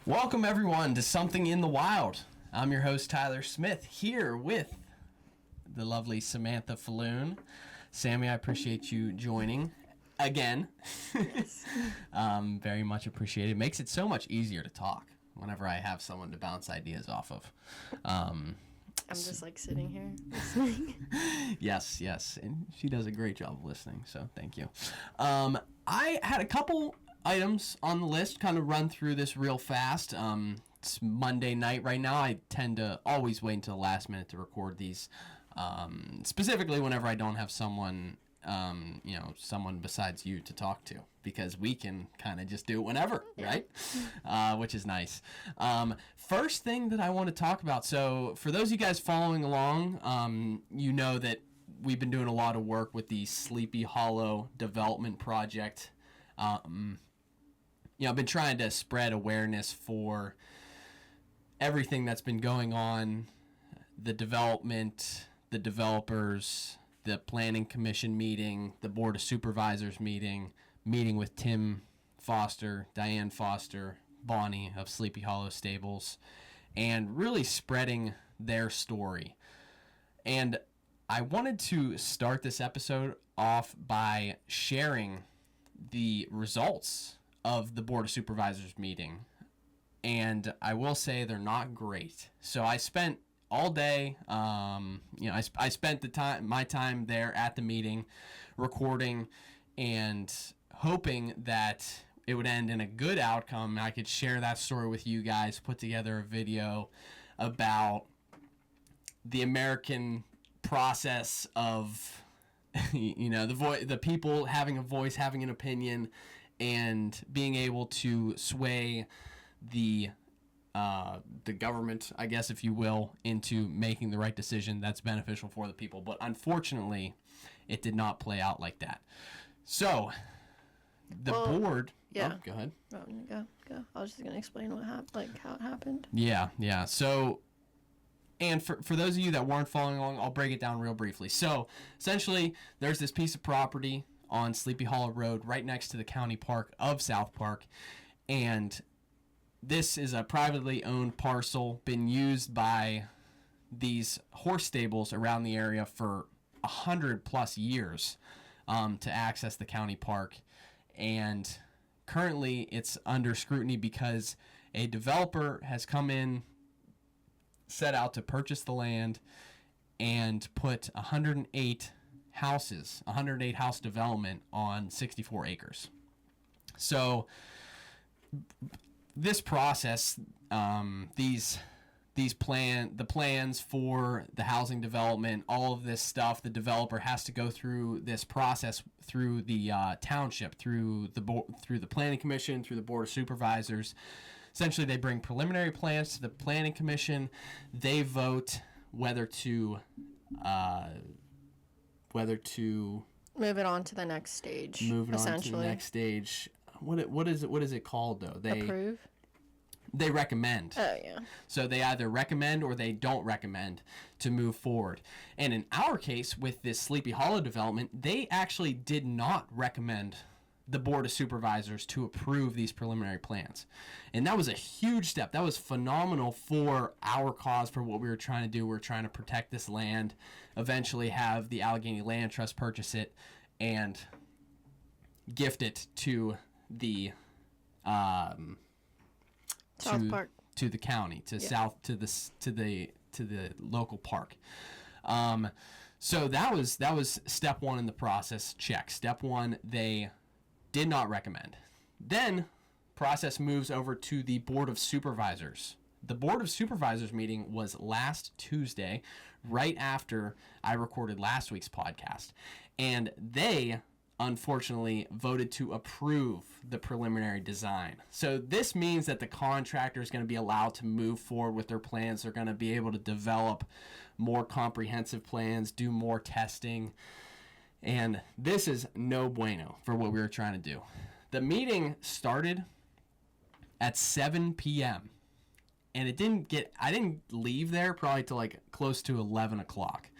Welcome, everyone, to Something in the Wild. I'm your host, Tyler Smith, here with the lovely Samantha Falloon. Sammy, I appreciate you joining again. Yes. Very much appreciated. It makes it so much easier to talk whenever I have someone to bounce ideas off of. I'm just like sitting here listening. Yes, and she does a great job of listening, so thank you. I had a couple items on the list, kind of run through this real fast. It's Monday night right now. I tend to always wait until the last minute to record these, specifically whenever I don't have someone, someone besides you to talk to, because we can kind of just do it whenever, right? Which is nice. First thing that I want to talk about, so for those of you guys following along, you know that we've been doing a lot of work with the Sleepy Hollow development project. I've been trying to spread awareness for everything that's been going on, the development, the developers, the planning commission meeting, the board of supervisors meeting with Tim Foster, Diane Foster, Bonnie of Sleepy Hollow Stables, and really spreading their story. And I wanted to start this episode off by sharing the results of the Board of Supervisors meeting, and I will say they're not great. So I spent all day, I spent my time there at the meeting, recording and hoping that it would end in a good outcome. I could share that story with you guys, put together a video about the American process of, the people having a voice, having an opinion, and being able to sway the government, I guess, if you will, into making the right decision that's beneficial for the people. But unfortunately, it did not play out like that. So, the board... Yeah. Oh, go ahead. Go. I was just going to explain what happened, how it happened. Yeah. So, and for those of you that weren't following along, I'll break it down real briefly. So, essentially, there's this piece of property on Sleepy Hollow Road right next to the county park of South Park, and this is a privately owned parcel, been used by these horse stables around the area for 100+ years to access the county park, and currently it's under scrutiny because a developer has come in, set out to purchase the land, and put 108 house development on 64 acres. So this process, the plans for the housing development, all of this stuff, the developer has to go through this process through the township, through the planning commission, through the board of supervisors. Essentially, they bring preliminary plans to the planning commission. They vote whether to move it on to the next stage. What is it called though? They approve. They recommend. Oh yeah. So they either recommend or they don't recommend to move forward. And in our case with this Sleepy Hollow development, they actually did not recommend the board of supervisors to approve these preliminary plans. And that was a huge step. That was phenomenal for our cause, for what we were trying to do. We were trying to protect this land, eventually have the Allegheny Land Trust purchase it and gift it to the South Park, to the county, to the local park. So that was step one in the process. Check. Step one, they did not recommend. Then process moves over to the Board of Supervisors. The Board of Supervisors meeting was last Tuesday, right after I recorded last week's podcast. And they, unfortunately, voted to approve the preliminary design. So this means that the contractor is going to be allowed to move forward with their plans. They're going to be able to develop more comprehensive plans, do more testing. And this is no bueno for what we were trying to do. The meeting started at 7 p.m. and I didn't leave there probably till like close to 11 o'clock.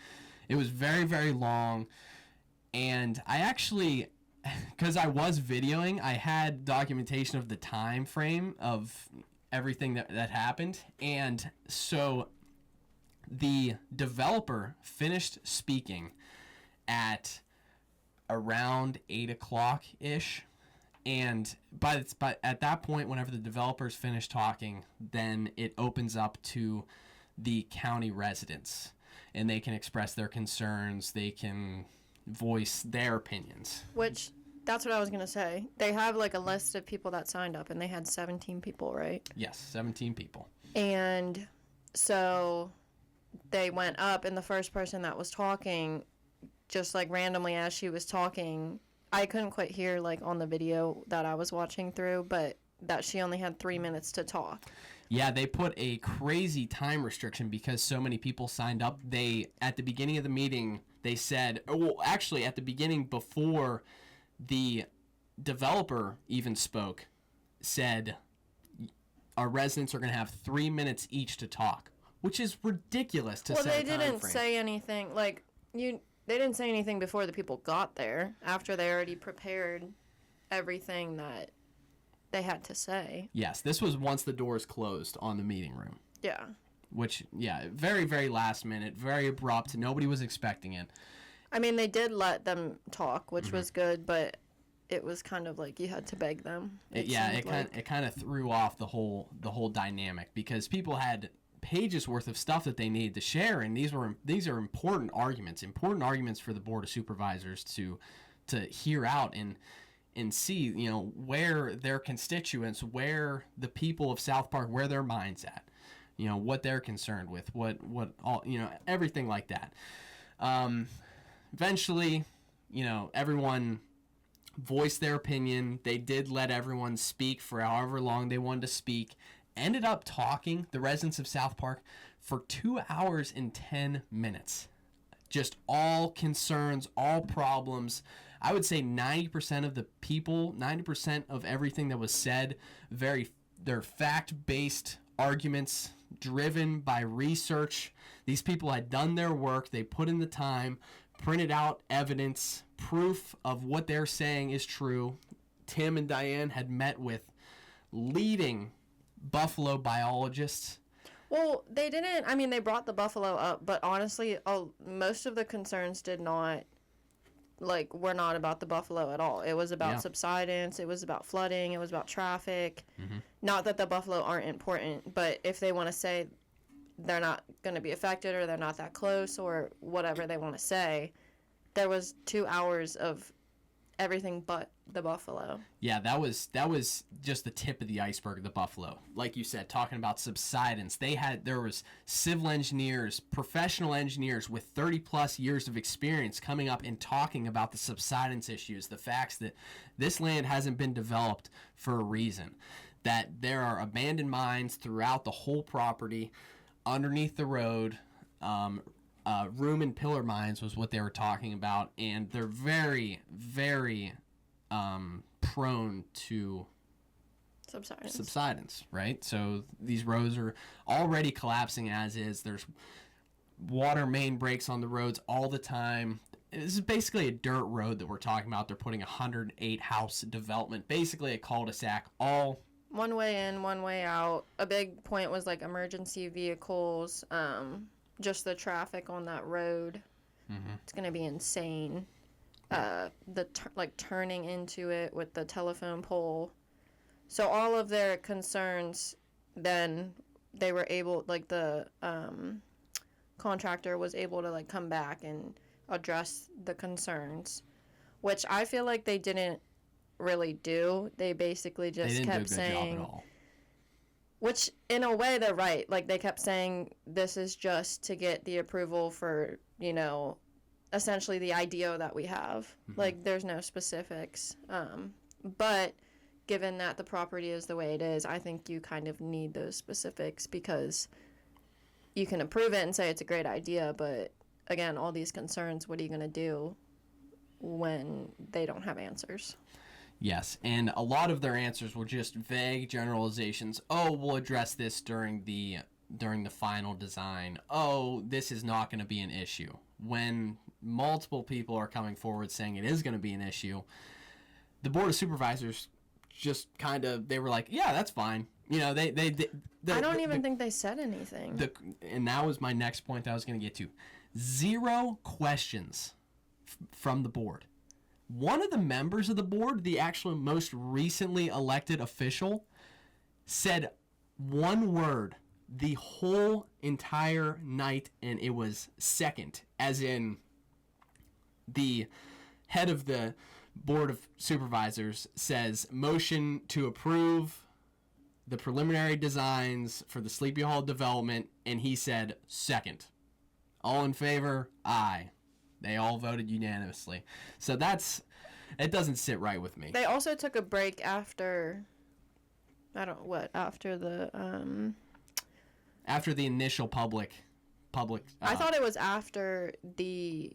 It was very, very long. And I actually, because I was videoing, I had documentation of the time frame of everything that happened. And so the developer finished speaking at around 8 o'clock ish. And at that point, whenever the developers finish talking, then it opens up to the county residents, and they can express their concerns. They can voice their opinions. Which, that's what I was going to say. They have like a list of people that signed up, and they had 17 people, right? Yes, 17 people. And so they went up, and the first person that was talking, just like randomly as she was talking, I couldn't quite hear like on the video that I was watching through, but that she only had 3 minutes to talk. Yeah, they put a crazy time restriction because so many people signed up. At the beginning of the meeting, they said, well, actually at the beginning before the developer even spoke, said our residents are going to have 3 minutes each to talk, which is ridiculous to set a time frame. Well, they didn't say anything like they didn't say anything before the people got there, after they already prepared everything that they had to say. Yes, this was once the doors closed on the meeting room. Yeah. Which, yeah, very, very last minute, very abrupt. Nobody was expecting it. I mean, they did let them talk, which was good, but it was kind of like you had to beg them. It kind of threw off the whole dynamic because people had pages worth of stuff that they needed to share, and these are important arguments for the Board of Supervisors to hear out and see, where their constituents, where the people of South Park, where their mind's at, what they're concerned with, what all, everything like that. Eventually, everyone voiced their opinion. They did let everyone speak for however long they wanted to speak. Ended up talking, the residents of South Park, for 2 hours and 10 minutes. Just all concerns, all problems. I would say 90% of the people, 90% of everything that was said, they're fact-based arguments driven by research. These people had done their work. They put in the time, printed out evidence, proof of what they're saying is true. Tim and Diane had met with leading buffalo biologists. Well, they didn't. I mean, they brought the buffalo up, but honestly, most of the concerns were not about the buffalo at all. It was about subsidence. It was about flooding. It was about traffic. Mm-hmm. Not that the buffalo aren't important, but if they want to say they're not going to be affected or they're not that close or whatever they want to say, there was 2 hours of everything but the buffalo. Yeah, that was just the tip of the iceberg of the buffalo. Like you said, talking about subsidence, there was civil engineers, professional engineers with 30 plus years of experience coming up and talking about the subsidence issues, the facts that this land hasn't been developed for a reason, that there are abandoned mines throughout the whole property, underneath the road. Room and pillar mines was what they were talking about, and they're very, very prone to subsidence, right? So these roads are already collapsing as is. There's water main breaks on the roads all the time. This is basically a dirt road that we're talking about. They're putting 108 house development, basically a cul-de-sac, all one way in, one way out. A big point was like emergency vehicles, just the traffic on that road. Mm-hmm. It's going to be insane. Turning into it with the telephone pole. So all of their concerns, then they were able, the contractor was able to come back and address the concerns, which I feel like they didn't really do. They basically just kept saying, job at all. Which, in a way, they're right. They kept saying this is just to get the approval for, essentially the idea that we have. Mm-hmm. There's no specifics. But given that the property is the way it is, I think you kind of need those specifics because you can approve it and say it's a great idea, but, again, all these concerns, what are you going to do when they don't have answers? Yes, and a lot of their answers were just vague generalizations. Oh, we'll address this during the final design. Oh, this is not going to be an issue. When multiple people are coming forward saying it is going to be an issue, the Board of Supervisors just they were like, yeah, that's fine. I don't even think they said anything. And that was my next point that I was going to get to. 0 questions from the board. One of the members of the board, the actual most recently elected official, said one word the whole entire night, and it was second, as in the head of the Board of Supervisors says motion to approve the preliminary designs for the Sleepy Hall development, and he said second. All in favor? Aye. They all voted unanimously. So it doesn't sit right with me. They also took a break after after the initial public I thought it was after the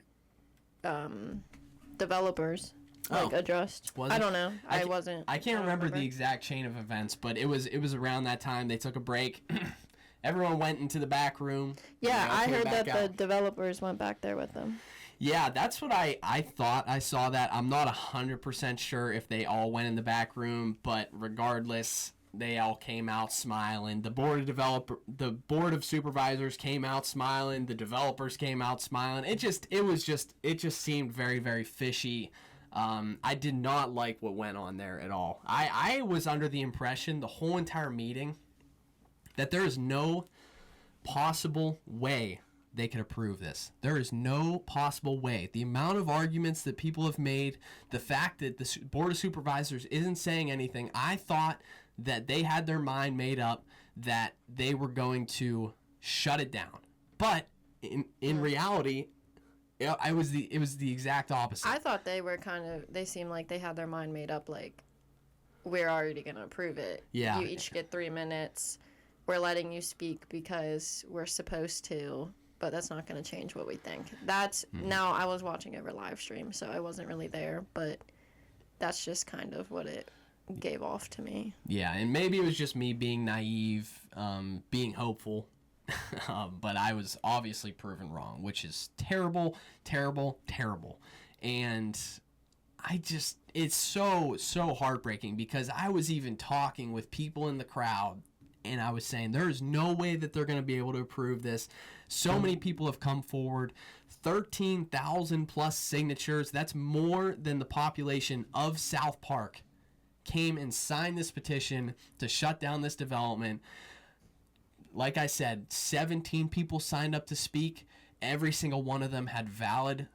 developers addressed. I don't know. I can't remember the exact chain of events, but it was around that time. They took a break. Everyone went into the back room. Yeah, I heard that the developers went back there with them. Yeah, that's what I thought. I saw that. I'm not 100% sure if they all went in the back room, but regardless, they all came out smiling. The board of supervisors came out smiling. The developers came out smiling. It just seemed very, very fishy. I did not like what went on there at all. I was under the impression the whole entire meeting that there is no possible way they could approve this. There is no possible way. The amount of arguments that people have made, the fact that the Board of Supervisors isn't saying anything, I thought that they had their mind made up that they were going to shut it down. But in reality, it was the exact opposite. I thought they seemed like they had their mind made up, like, we're already going to approve it. Yeah. You each get 3 minutes. We're letting you speak because we're supposed to, but that's not going to change what we think. Now I was watching over live stream, so I wasn't really there, but that's just kind of what it gave off to me. Yeah, and maybe it was just me being naive, being hopeful, but I was obviously proven wrong, which is terrible, terrible, terrible. And it's so heartbreaking because I was even talking with people in the crowd and I was saying there is no way that they're going to be able to approve this. So many people have come forward, 13,000 plus signatures. That's more than the population of South Park came and signed this petition to shut down this development. Like I said, 17 people signed up to speak. Every single one of them had valid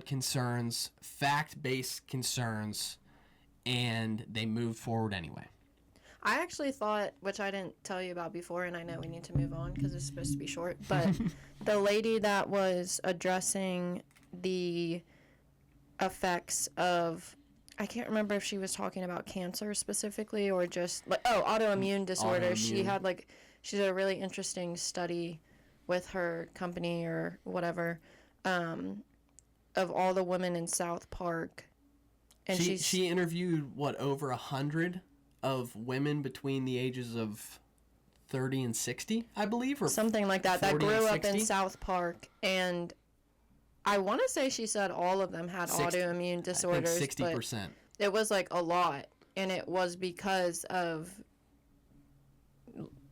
concerns, fact-based concerns, and they moved forward anyway. I actually thought, which I didn't tell you about before, and I know we need to move on because it's supposed to be short, but the lady that was addressing the effects of, I can't remember if she was talking about cancer specifically or just, autoimmune disorders. She did a really interesting study with her company or whatever, of all the women in South Park. And she interviewed, over 100 of women between the ages of 30 and 60, I believe, or something like that, that grew up in South Park. And I want to say she said all of them had autoimmune disorders. I think 60%. But it was like a lot, and it was because of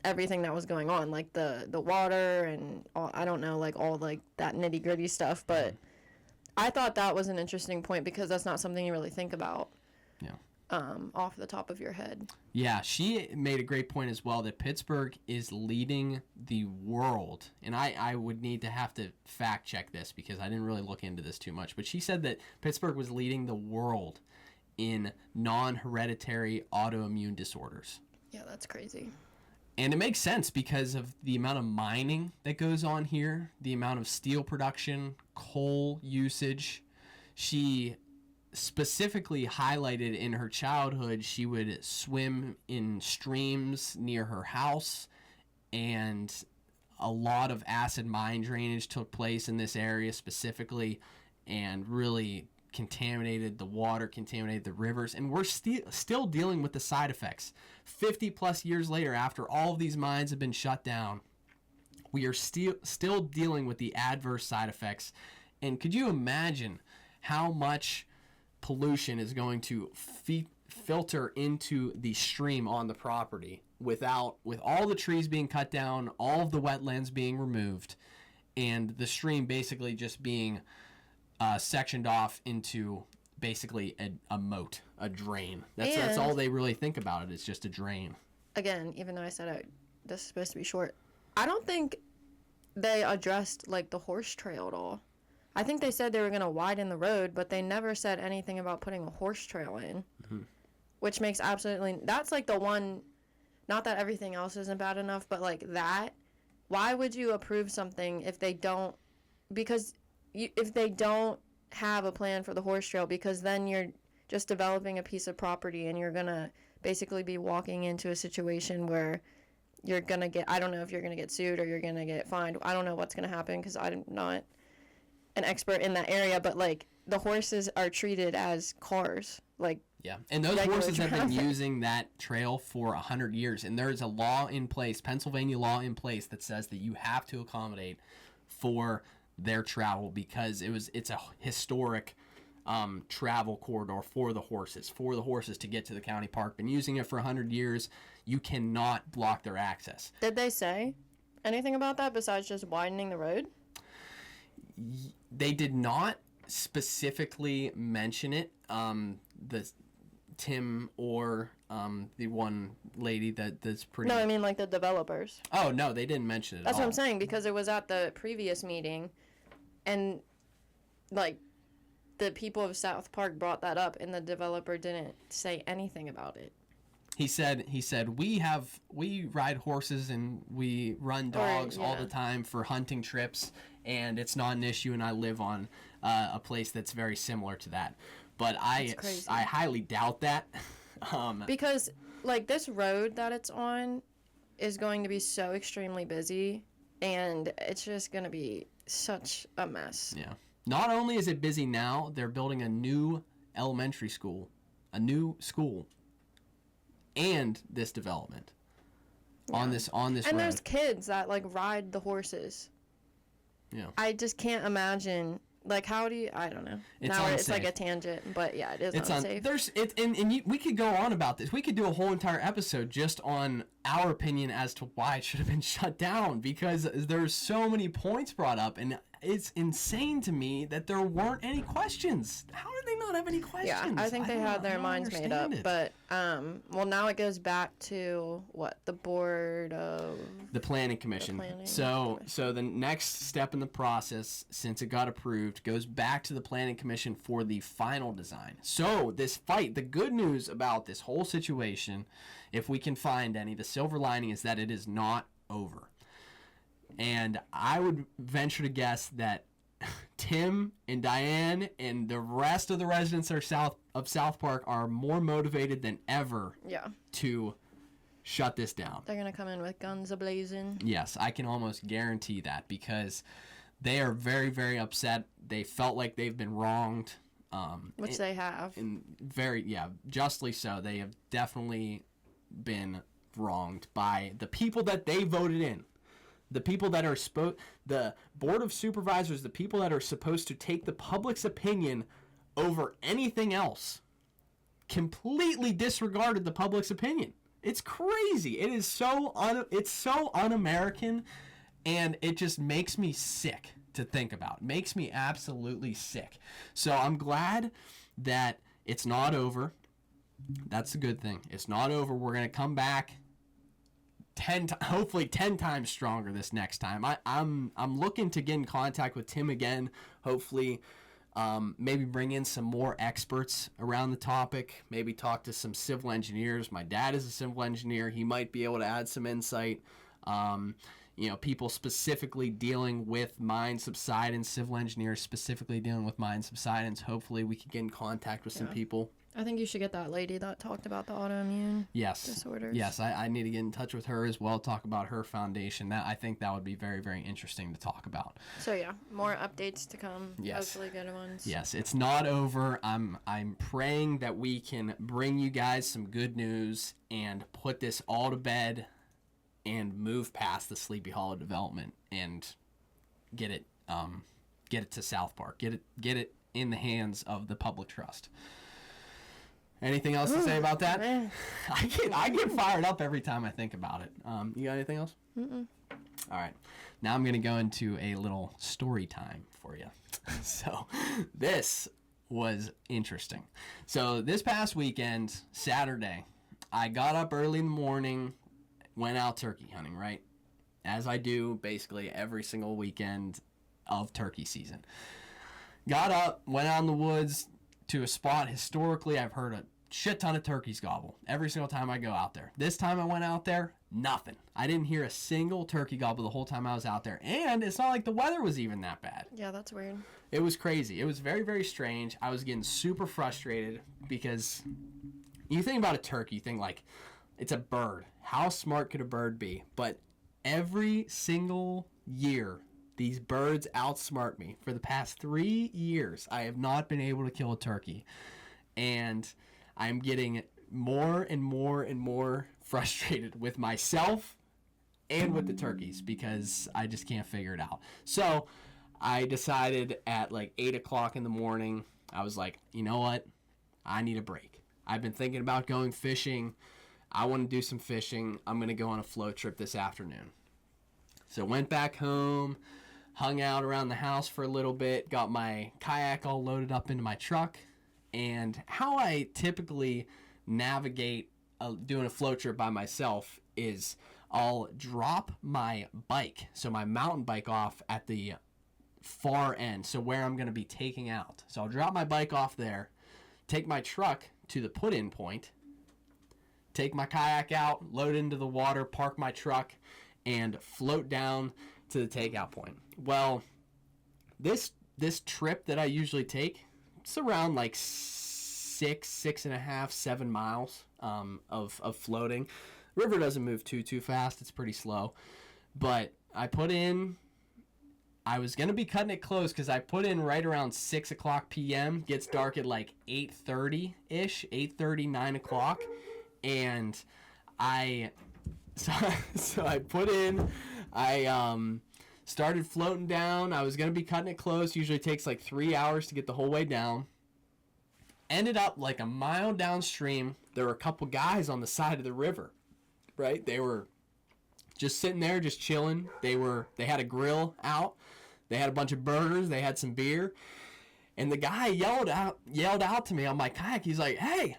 everything that was going on, like the water and all, I don't know, like all like that nitty gritty stuff. But I thought that was an interesting point because that's not something you really think about. Yeah. Off the top of your head. Yeah, she made a great point as well that Pittsburgh is leading the world. And I would need to have to fact check this because I didn't really look into this too much. But she said that Pittsburgh was leading the world in non-hereditary autoimmune disorders. Yeah, that's crazy. And it makes sense because of the amount of mining that goes on here, the amount of steel production, coal usage. She specifically highlighted in her childhood she would swim in streams near her house, and a lot of acid mine drainage took place in this area specifically and really contaminated the water, contaminated the rivers, and we're still dealing with the side effects 50 plus years later after all of these mines have been shut down. We are still dealing with the adverse side effects. And could you imagine how much pollution is going to filter into the stream on the property with all the trees being cut down, all of the wetlands being removed, and the stream basically just being sectioned off into basically a moat, a drain. That's all they really think about it. It's just a drain. Again, even though I said this is supposed to be short, I don't think they addressed like the horse trail at all. I think they said they were going to widen the road, but they never said anything about putting a horse trail in, which makes that's like the one, not that everything else isn't bad enough, but like that, why would you approve something if they don't, if they don't have a plan for the horse trail, because then you're just developing a piece of property and you're going to basically be walking into a situation where you're going to get, I don't know if you're going to get sued or you're going to get fined. I don't know what's going to happen because I'm not an expert in that area, but like the horses are treated as cars. Like, yeah, and those horses have been using that trail for 100 years, and there is a law in place, Pennsylvania law in place, that says that you have to accommodate for their travel because it's a historic travel corridor for the horses to get to the county park. Been using it for 100 years. You cannot block their access. Did they say anything about that besides just widening the road? They did not specifically mention it. The Tim or the one lady that's pretty... No, I mean like the developers. Oh, no, they didn't mention it That's at all. what I'm saying, because it was at the previous meeting, and like the people of South Park brought that up, and the developer didn't say anything about it. He said we ride horses and we run dogs all the time for hunting trips, and it's not an issue, and I live on a place that's very similar to that. But I highly doubt that. Because like this road that it's on is going to be so extremely busy, and it's just going to be such a mess. Yeah. Not only is it busy now, they're building a new elementary school, and this development on this and road. And there's kids that like ride the horses. Yeah. I just can't imagine. Like, how do you... I don't know. It's like a tangent, but yeah, it is unsafe. We could go on about this. We could do a whole entire episode just on our opinion as to why it should have been shut down, because there's so many points brought up, and it's insane to me that there weren't any questions. How did they not have any questions? Yeah, I think they had their minds made up, but, well, now it goes back to, the board of... The Planning Commission. So the next step in the process, since it got approved, goes back to the Planning Commission for the final design. So this fight, the good news about this whole situation, if we can find any, the silver lining is that it is not over. And I would venture to guess that Tim and Diane and the rest of the residents of South Park are more motivated than ever to shut this down. They're going to come in with guns a-blazing. Yes, I can almost guarantee that, because they are very, very upset. They felt like they've been wronged. Which they have. And justly so. They have definitely been wronged by the people that they voted in. The people that are the Board of Supervisors, the people that are supposed to take the public's opinion over anything else, completely disregarded the public's opinion. It's crazy. It is so un-American, and it just makes me sick to think about. It makes me absolutely sick. So I'm glad that it's not over. That's a good thing. It's not over. We're going to come back hopefully 10 times stronger this next time. I'm looking to get in contact with Tim again. Hopefully, maybe bring in some more experts around the topic. Maybe talk to some civil engineers. My dad is a civil engineer. He might be able to add some insight. People specifically dealing with mine subsidence, civil engineers specifically dealing with mine subsidence. Hopefully, we can get in contact with some people. I think you should get that lady that talked about the autoimmune disorders. Yes, I need to get in touch with her as well, talk about her foundation. I think that would be very, very interesting to talk about. So yeah, more updates to come. Yes. Hopefully good ones. Yes, it's not over. I'm praying that we can bring you guys some good news and put this all to bed and move past the Sleepy Hollow development and get it to South Park. Get it in the hands of the public trust. Anything else to say about that? I get fired up every time I think about it. You got anything else? Mm-mm. All right. Now I'm going to go into a little story time for you. So this was interesting. So this past weekend, Saturday, I got up early in the morning, went out turkey hunting, right? As I do basically every single weekend of turkey season. Got up, went out in the woods to a spot. Historically, I've heard a shit ton of turkeys gobble every single time I go out there. This time I went out there, nothing. I didn't hear a single turkey gobble the whole time I was out there. And it's not like the weather was even that bad. Yeah, that's weird. It was crazy. It was very, very strange. I was getting super frustrated because you think about a turkey, you think like, it's a bird. How smart could a bird be? But every single year, these birds outsmart me. For the past 3 years, I have not been able to kill a turkey. And I'm getting more and more and more frustrated with myself and with the turkeys because I just can't figure it out. So I decided at like 8 o'clock in the morning, I was like, you know what? I need a break. I've been thinking about going fishing. I want to do some fishing. I'm going to go on a float trip this afternoon. So went back home, hung out around the house for a little bit, got my kayak all loaded up into my truck. And how I typically navigate doing a float trip by myself is I'll drop my bike, so my mountain bike, off at the far end, so where I'm going to be taking out. So I'll drop my bike off there, take my truck to the put-in point, take my kayak out, load into the water, park my truck, and float down to the takeout point. Well, this trip that I usually take, it's around like 6.5, 7 miles of floating. The river doesn't move too fast. It's pretty slow. But I was going to be cutting it close because I put in right around 6 o'clock p.m. Gets dark at like 8:30-ish, 8:30, 9 o'clock. And so I put in, started floating down. I was going to be cutting it close. Usually takes like 3 hours to get the whole way down. Ended up like a mile downstream. There were a couple guys on the side of the river, right? They were just sitting there, just chilling. They had a grill out. They had a bunch of burgers. They had some beer. And the guy yelled out to me on my kayak. He's like, "Hey,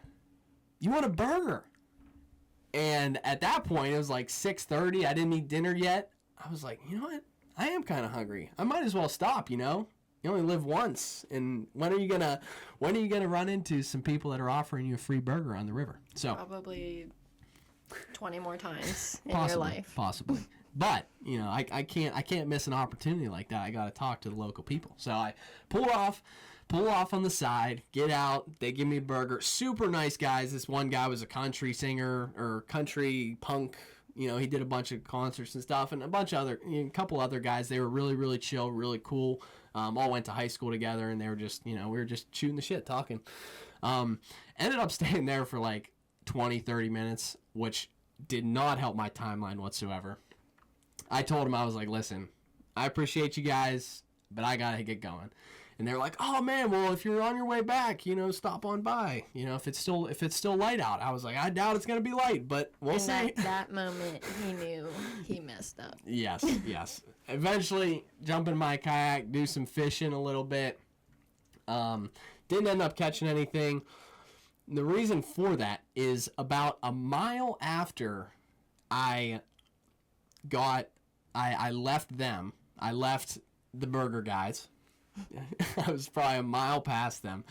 you want a burger?" And at that point, it was like 6:30. I didn't eat dinner yet. I was like, you know what? I am kind of hungry. I might as well stop, you know? You only live once. And when are you gonna run into some people that are offering you a free burger on the river? So probably 20 more times in possibly, your life. Possibly. But, you know, I can't miss an opportunity like that. I got to talk to the local people. So I pull off on the side, get out. They give me a burger. Super nice guys. This one guy was a country singer or country punk. You know, he did a bunch of concerts and stuff, and a couple other guys. They were really, really chill, really cool. All went to high school together, and they were just, you know, we were just shooting the shit, talking. Ended up staying there for like 20, 30 minutes, which did not help my timeline whatsoever. I told him, I was like, listen, I appreciate you guys, but I got to get going. And they're like, oh man, well, if you're on your way back, you know, stop on by. You know, if it's still light out. I was like, I doubt it's going to be light, but we'll see. At that moment, he knew he messed up. Yes. Eventually, jump in my kayak, do some fishing a little bit. Didn't end up catching anything. The reason for that is about a mile after I left them. I left the burger guys. I was probably a mile past them.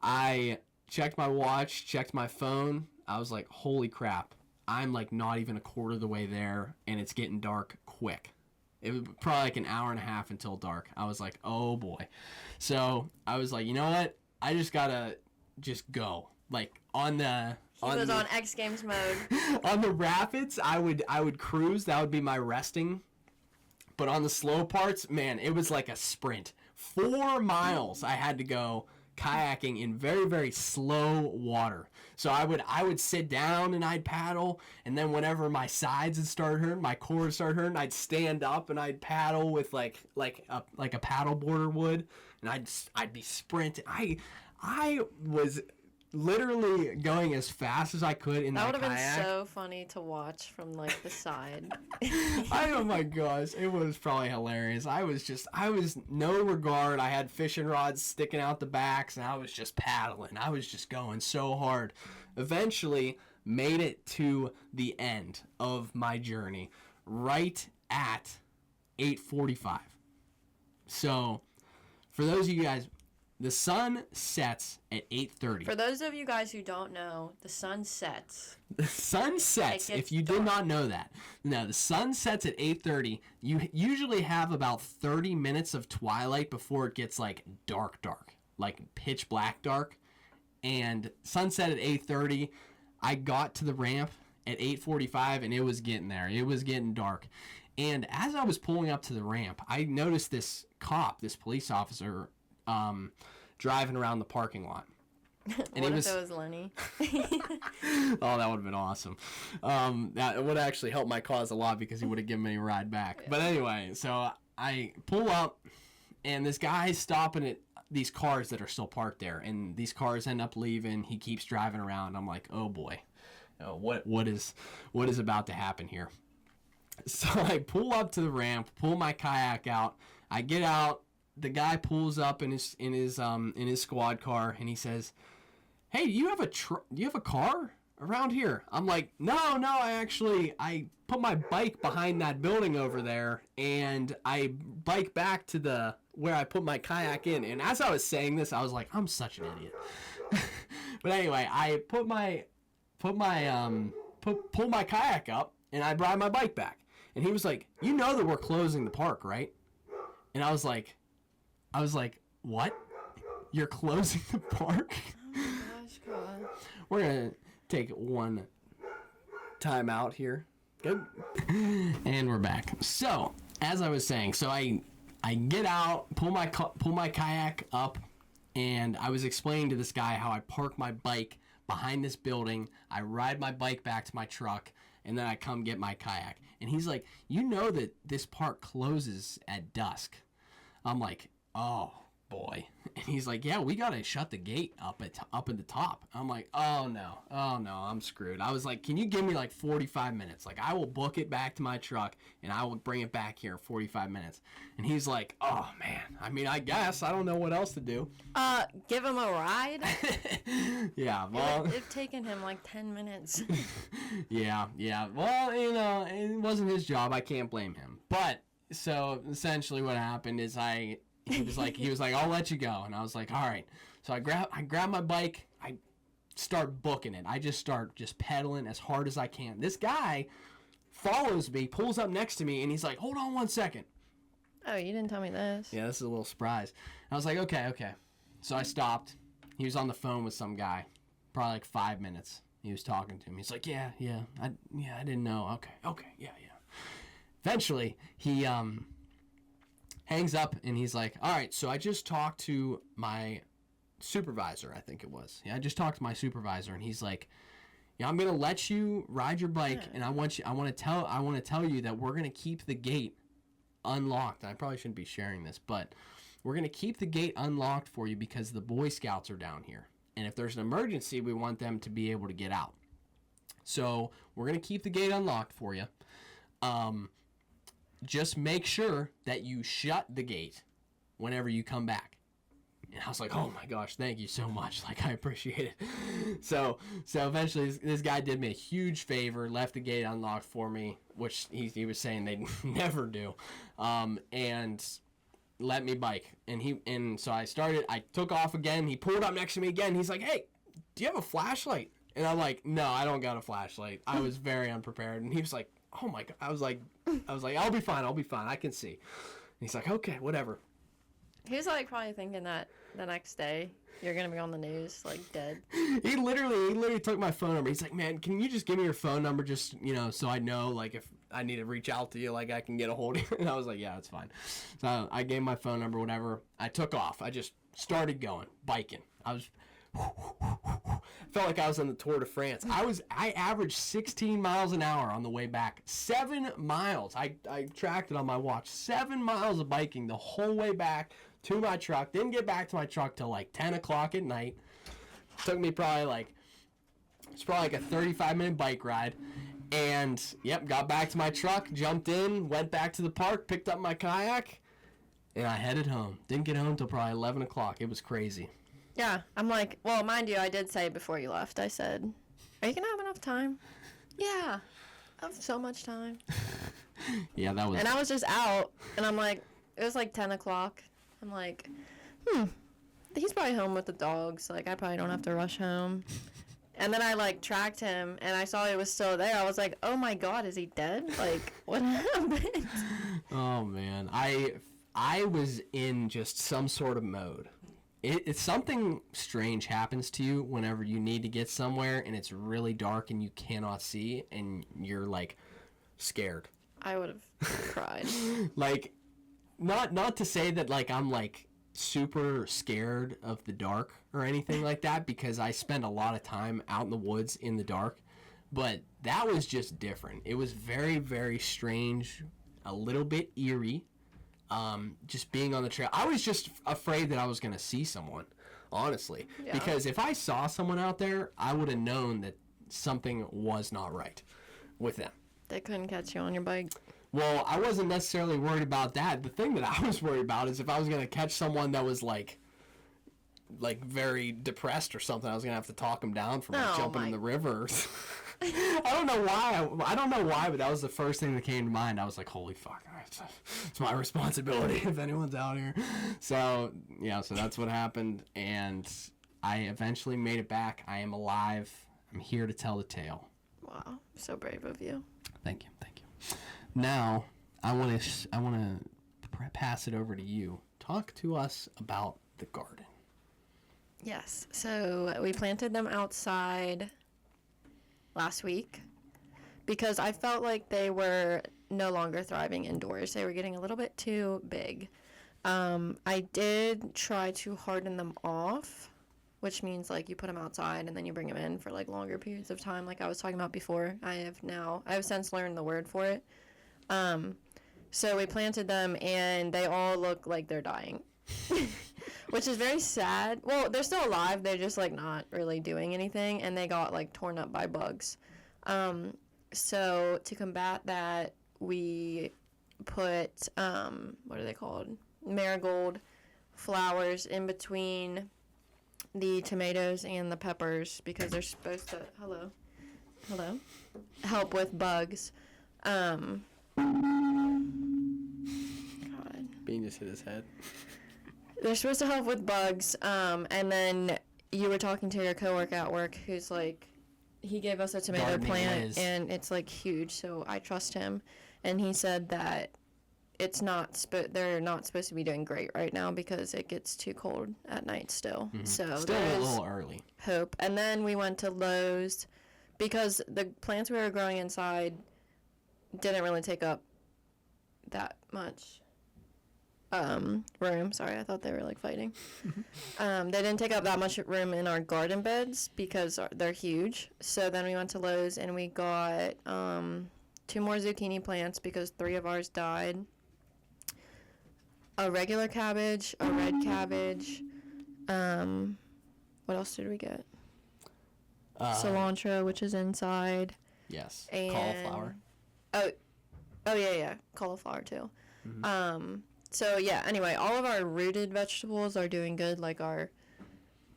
I checked my watch, checked my phone. I was like, holy crap. I'm like not even a quarter of the way there, and it's getting dark quick. It was probably like an hour and a half until dark. I was like, oh boy. So I was like, you know what? I just gotta just go. Like on X Games mode. On the rapids, I would cruise. That would be my resting. But on the slow parts, man, it was like a sprint. 4 miles I had to go kayaking in very, very slow water. So I would sit down and I'd paddle, and then whenever my sides would start hurting, my core would start hurting, I'd stand up and I'd paddle with like a paddle boarder would, and I'd be sprinting. I was literally going as fast as I could in that kayak. That would have been so funny to watch from, like, the side. Oh my gosh, it was probably hilarious. I was no regard. I had fishing rods sticking out the backs, and I was just paddling. I was just going so hard. Eventually, made it to the end of my journey, right at 8:45. So, for those of you guys, the sun sets at 8:30. For those of you guys who don't know, the sun sets. The sun sets, if you did not know that. No, the sun sets at 8:30. You usually have about 30 minutes of twilight before it gets, like, dark, like pitch black dark. And sunset at 8:30. I got to the ramp at 8:45, and it was getting there. It was getting dark. And as I was pulling up to the ramp, I noticed this police officer, driving around the parking lot. And if it was Lenny? Oh, that would have been awesome. That would actually help my cause a lot because he would have given me a ride back. Yeah. But anyway, so I pull up, and this guy's stopping at these cars that are still parked there, and these cars end up leaving. He keeps driving around. I'm like, oh boy, what is about to happen here? So I pull up to the ramp, pull my kayak out. I get out. The guy pulls up in his squad car, and he says, "Hey, do you have a car around here?" I'm like, no, I put my bike behind that building over there, and I bike back to where I put my kayak in. And as I was saying this, I was like, I'm such an idiot. But anyway, I pull my kayak up, and I brought my bike back. And he was like, "You know that we're closing the park, right?" And I was like, what? You're closing the park? Oh my gosh, God. We're going to take one time out here. Good. And we're back. So, as I was saying, so I get out, pull my kayak up, and I was explaining to this guy how I park my bike behind this building. I ride my bike back to my truck, and then I come get my kayak. And he's like, "You know that this park closes at dusk." I'm like, "Oh boy." And he's like, "Yeah, we gotta shut the gate up at the top." I'm like, oh no, I'm screwed. I was like, "Can you give me like 45 minutes? Like, I will book it back to my truck, and I will bring it back here in 45 minutes." And he's like, "Oh man, I mean, I guess I don't know what else to do." Give him a ride? Yeah, well, it'd taken him like 10 minutes. Yeah. Well, you know, it wasn't his job. I can't blame him. But so essentially, what happened is he was like, "I'll let you go," and I was like, "All right." So I grab my bike. I start booking it. I just start pedaling as hard as I can. This guy follows me, pulls up next to me, and he's like, "Hold on one second." Oh, you didn't tell me this. Yeah, this is a little surprise. I was like, okay. So I stopped. He was on the phone with some guy, probably like 5 minutes. He was talking to him. He's like, yeah, I didn't know. Okay, yeah. Eventually, he hangs up, and he's like, "All right, so I just talked to my supervisor," I think it was. Yeah, I just talked to my supervisor, and he's like, "Yeah, I'm gonna let you ride your bike, and I want to tell you that we're gonna keep the gate unlocked." And I probably shouldn't be sharing this, but we're gonna keep the gate unlocked for you because the Boy Scouts are down here, and if there's an emergency, we want them to be able to get out. So we're gonna keep the gate unlocked for you. Just make sure that you shut the gate whenever you come back." And I was like, "Oh my gosh, thank you so much. Like, I appreciate it." So eventually this guy did me a huge favor, left the gate unlocked for me, which he was saying they never do, and let me bike. And so I took off again. He pulled up next to me again. He's like, "Hey, do you have a flashlight?" And I'm like, "No, I don't got a flashlight." I was very unprepared. And he was like, "Oh my God." I was like, I'll be fine. I can see." And he's like, "Okay, whatever." He was like probably thinking that the next day you're gonna be on the news, like dead. He literally took my phone number. He's like, "Man, can you just give me your phone number, just, you know, so I know, like, if I need to reach out to you, like, I can get a hold of you." And I was like, "Yeah, that's fine." So I gave him my phone number, whatever. I took off. I just started going, biking. I felt like I was on the Tour de France. I averaged 16 miles an hour on the way back. 7 miles. I tracked it on my watch. 7 miles of biking the whole way back to my truck. Didn't get back to my truck till like 10 o'clock at night. Took me probably like a 35-minute bike ride. And, yep, got back to my truck, jumped in, went back to the park, picked up my kayak, and I headed home. Didn't get home until probably 11 o'clock. It was crazy. Yeah, I'm like, well, mind you, I did say before you left, I said, are you going to have enough time? Yeah, I have so much time. Yeah, that was... And I was just out, and I'm like, it was like 10 o'clock. I'm like, he's probably home with the dogs. Like, I probably don't have to rush home. And then I, like, tracked him, and I saw he was still there. I was like, oh, my God, is he dead? Like, what happened? Oh, man. I was in just some sort of mode. It's something strange happens to you whenever you need to get somewhere, and it's really dark, and you cannot see, and you're, like, scared. I would have cried. Like, not to say that, like, I'm, like, super scared of the dark or anything like that, because I spend a lot of time out in the woods in the dark, but that was just different. It was very, very strange, a little bit eerie, just being on the trail. I was just afraid that I was going to see someone, honestly, because if I saw someone out there, I would have known that something was not right with them. They couldn't catch you on your bike. Well, I wasn't necessarily worried about that. The thing that I was worried about is if I was going to catch someone that was, like very depressed or something, I was going to have to talk them down from jumping in the river. I don't know why, but that was the first thing that came to mind. I was like, holy fuck, it's my responsibility if anyone's out here. So, yeah, so that's what happened, and I eventually made it back. I am alive. I'm here to tell the tale. Wow, so brave of you. Thank you. Now, I want to pass it over to you. Talk to us about the garden. Yes. So we planted them outside last week because I felt like they were no longer thriving indoors. They were getting a little bit too big. I did try to harden them off, which means like you put them outside and then you bring them in for like longer periods of time, like I was talking about before. I have since learned the word for it. So we planted them and they all look like they're dying, which is very sad. Well, they're still alive. They're just like not really doing anything, and they got like torn up by bugs. So to combat that, we put, what are they called? Marigold flowers in between the tomatoes and the peppers because they're supposed to, hello, help with bugs. God. Bean just hit his head. They're supposed to help with bugs, and then you were talking to your coworker at work who's like, he gave us a tomato Gardening plant, Liz. and it's like huge, so I trust him, and he said that they're not supposed to be doing great right now because it gets too cold at night still. Mm-hmm. So still a little early. Hope. And then we went to Lowe's because the plants we were growing inside didn't really take up that much room. Sorry, I thought they were like fighting. They didn't take up that much room in our garden beds because they're huge. So then we went to Lowe's and we got 2 more zucchini plants because 3 of ours died. A regular cabbage, a red cabbage. What else did we get? Cilantro, which is inside. Yes. And cauliflower. Oh yeah, cauliflower too. Mm-hmm. So yeah, anyway, all of our rooted vegetables are doing good, like our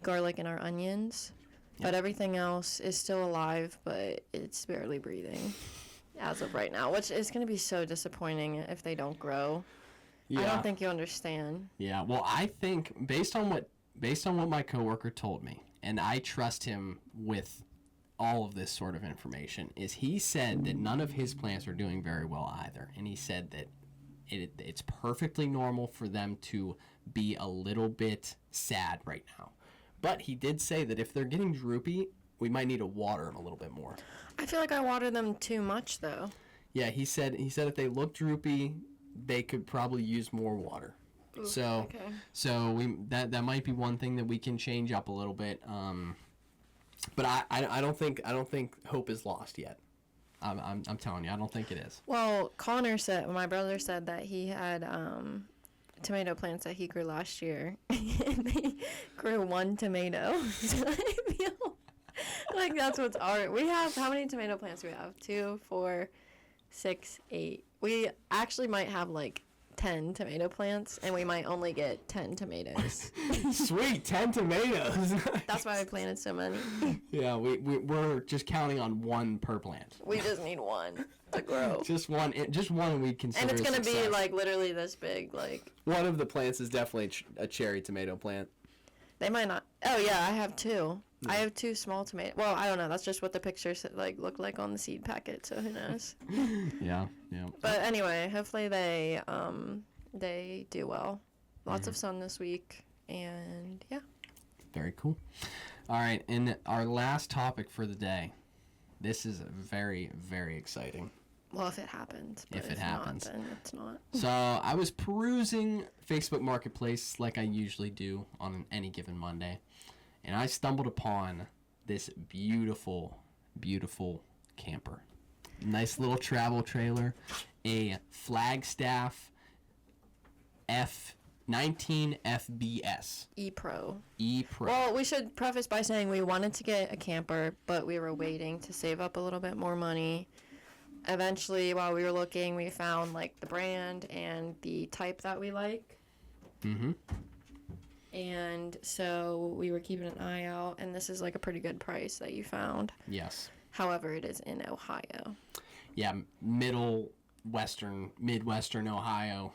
garlic and our onions. Yep. But everything else is still alive, but it's barely breathing as of right now, which is going to be so disappointing if they don't grow. Yeah. I don't think you understand. Yeah, well, I think based on what my coworker told me, and I trust him with all of this sort of information, is he said that none of his plants are doing very well either, and he said that it's perfectly normal for them to be a little bit sad right now. But he did say that if they're getting droopy, we might need to water them a little bit more. I feel like I water them too much, though. Yeah, he said if they look droopy, they could probably use more water. Ooh, so that might be one thing that we can change up a little bit. But I don't think hope is lost yet. I'm telling you, I don't think it is. Well, my brother said that he had tomato plants that he grew last year, and they grew 1 tomato. So I feel like that's what's our. We have, how many tomato plants do we have? 2, 4, 6, 8. We actually might have like 10 tomato plants, and we might only get 10 tomatoes. Sweet, 10 tomatoes. That's why I planted so many. Yeah, we're just counting on 1 per plant. We just need 1 to grow. Just one we consider. And it's gonna success. be like literally this big. Like, one of the plants is definitely a cherry tomato plant. they might not. Oh yeah, I have 2. I have 2 small tomatoes. Well, I don't know. That's just what the pictures like look like on the seed packet. So who knows? Yeah. But anyway, hopefully they do well. Lots of sun this week, and yeah. Very cool. All right, and our last topic for the day. This is very, very exciting. Well, if it happens. But if it happens. Not, then it's not. So I was perusing Facebook Marketplace like I usually do on any given Monday, and I stumbled upon this beautiful, beautiful camper. Nice little travel trailer, a Flagstaff F19 FBS. E-Pro. E-Pro. Well, we should preface by saying we wanted to get a camper, but we were waiting to save up a little bit more money. Eventually, while we were looking, we found like the brand and the type that we like. Mm-hmm. And so we were keeping an eye out, and this is like a pretty good price that you found. Yes. However, it is in Ohio. Yeah, Midwestern Ohio,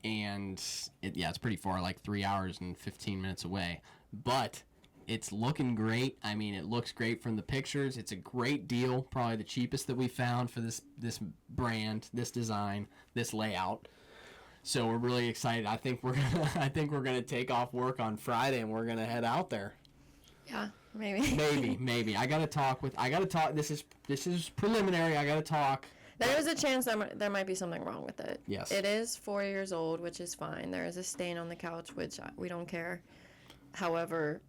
and it's pretty far, like 3 hours and 15 minutes away. But it's looking great. I mean, it looks great from the pictures. It's a great deal, probably the cheapest that we found for this brand, this design, this layout. So we're really excited. I think we're gonna take off work on Friday and we're gonna head out there. Yeah, maybe. Maybe. I gotta talk. This is preliminary. I gotta talk. There is a chance there might be something wrong with it. Yes. It is 4 years old, which is fine. There is a stain on the couch, which we don't care. However,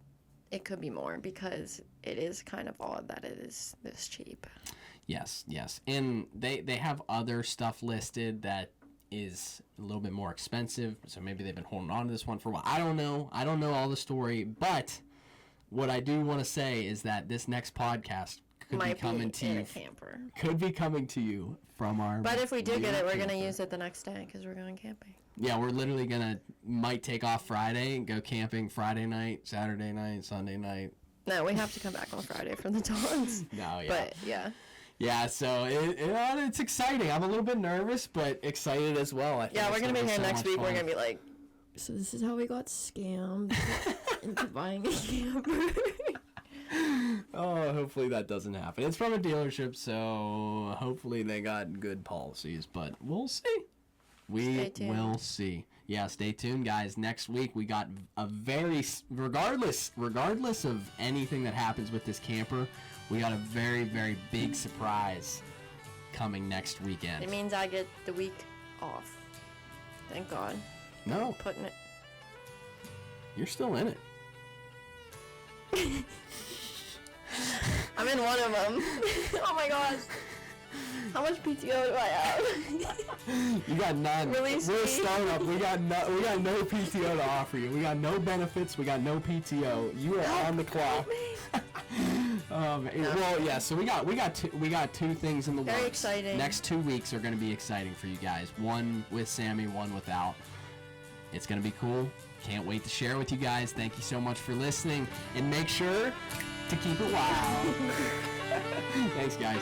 it could be more because it is kind of odd that it is this cheap. Yes. And they have other stuff listed that is a little bit more expensive, so maybe they've been holding on to this one for a while. I don't know all the story, but what I do want to say is that this next podcast could be coming to you. Could be coming to you from our. But if we do get it, we're gonna use it the next day because we're going camping. Yeah, we're literally might take off Friday and go camping Friday night, Saturday night, Sunday night. No, we have to come back on Friday from the dawns. No, yeah. But yeah. Yeah, so it's exciting. I'm a little bit nervous, but excited as well. Yeah, we're gonna be here next week. We're gonna be like, so this is how we got scammed into buying a camper. Oh, hopefully that doesn't happen. It's from a dealership, so hopefully they got good policies, but we'll see. We will see. Yeah, stay tuned, guys. Next week we got a regardless of anything that happens with this camper, we got a very, very big surprise coming next weekend. It means I get the week off. Thank God. No. Putting it. You're still in it. I'm in one of them. Oh my gosh. How much PTO do I have? You got none. Release We're a me. startup. We got no PTO to offer you. We got no benefits. We got no PTO. You are on the clock. Well, yeah. So we got two things in the works. Very exciting. Next 2 weeks are going to be exciting for you guys. One with Sammy, one without. It's going to be cool. Can't wait to share with you guys. Thank you so much for listening, and make sure to keep it wild. Thanks, guys.